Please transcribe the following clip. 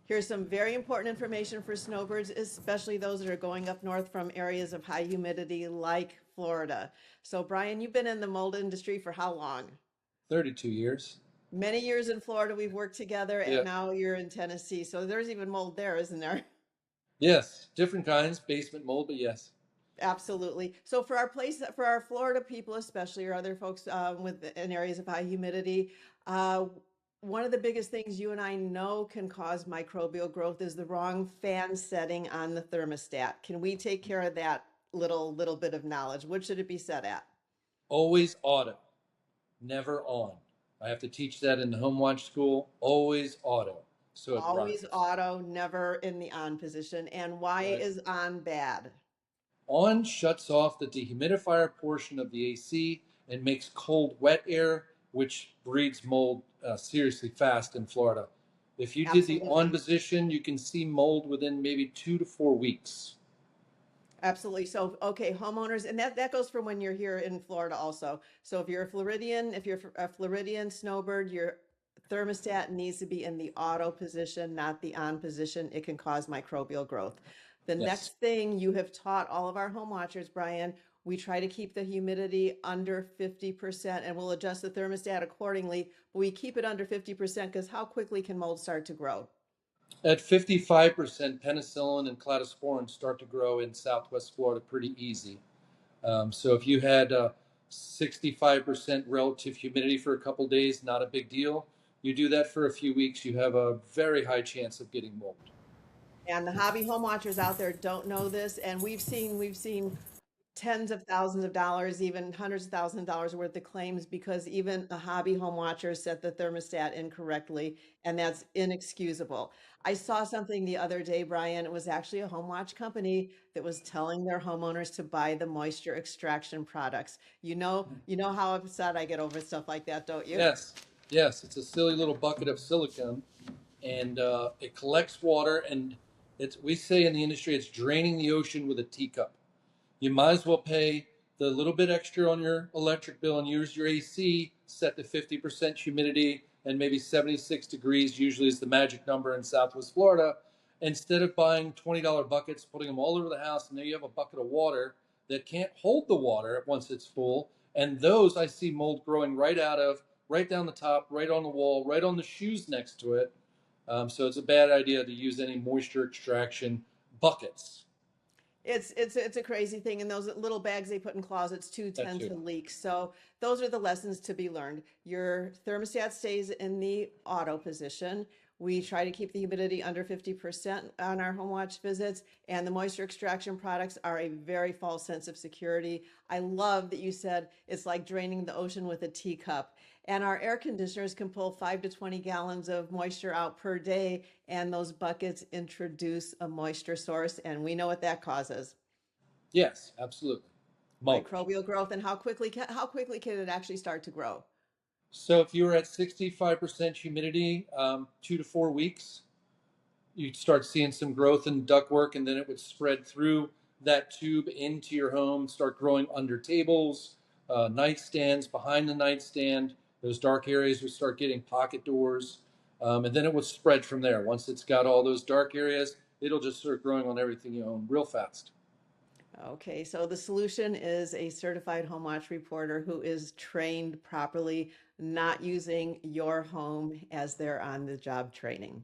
Here's some very important information for snowbirds, especially those that are going up north from areas of high humidity like Florida. So, Brian, you've been in the mold industry for how long? 32 years. Many years in Florida, we've worked together, and Yeah. now you're in Tennessee. So, there's even mold there, isn't there? Yes. Different kinds, basement mold, but yes. Absolutely. So, for for our Florida people, especially, or other folks in areas of high humidity, uh, one of the biggest things you and I know can cause microbial growth is the wrong fan setting on the thermostat. Can we take care of that little bit of knowledge? What should it be set at? Always auto, never on. I have to teach that in the home watch school. Always auto. So it Always runs. auto, never in the on position. And why Right. is on bad? On shuts off the dehumidifier portion of the AC and makes cold, wet air, which breeds mold seriously fast in Florida. If you did the on Absolutely. position, you can see mold within maybe 2 to 4 weeks. Absolutely. So, okay, homeowners, and that goes for when you're here in Florida also. So, if you're a Floridian, if you're a Floridian snowbird, your thermostat needs to be in the auto position, not the on position. It can cause microbial growth. The Yes. next thing you have taught all of our home watchers, Brian, we try to keep the humidity under 50%, and we'll adjust the thermostat accordingly. But we keep it under 50% because how quickly can mold start to grow? At 55%, penicillin and cladosporin start to grow in Southwest Florida pretty easy. So if you had 65% relative humidity for a couple days, not a big deal. You do that for a few weeks, you have a very high chance of getting mold. And the hobby home watchers out there don't know this, and we've seen tens of thousands of dollars, even hundreds of thousands of dollars worth of claims because even a hobby home watcher set the thermostat incorrectly, and that's inexcusable. I saw something the other day, Brian. It was actually a home watch company that was telling their homeowners to buy the moisture extraction products. You know how upset I get over stuff like that, don't you? Yes, yes, it's a silly little bucket of silicone, and it collects water, and we say in the industry it's draining the ocean with a teacup. You might as well pay the little bit extra on your electric bill and use your AC set to 50% humidity and maybe 76 degrees, usually is the magic number in Southwest Florida, instead of buying $20 buckets, putting them all over the house, and there you have a bucket of water that can't hold the water once it's full. And those I see mold growing right out of, right down the top, right on the wall, right on the shoes next to it. So it's a bad idea to use any moisture extraction buckets. It's a crazy thing, and those little bags they put in closets too That tend too. to leak. So those are the lessons to be learned. Your thermostat stays in the auto position. We try to keep the humidity under 50% on our home watch visits, and the moisture extraction products are a very false sense of security. I love that you said it's like draining the ocean with a teacup. And our air conditioners can pull 5 to 20 gallons of moisture out per day, and those buckets introduce a moisture source, and we know what that causes. Yes, absolutely. Mold. Microbial growth, and how quickly can it actually start to grow? So if you were at 65% humidity, 2 to 4 weeks, you'd start seeing some growth in ductwork, and then it would spread through that tube into your home, start growing under tables, nightstands, behind the nightstand. Those dark areas would start getting pocket doors, and then it would spread from there. Once it's got all those dark areas, it'll just start growing on everything you own real fast. Okay, so the solution is a certified home watch reporter who is trained properly, not using your home as their on the job training.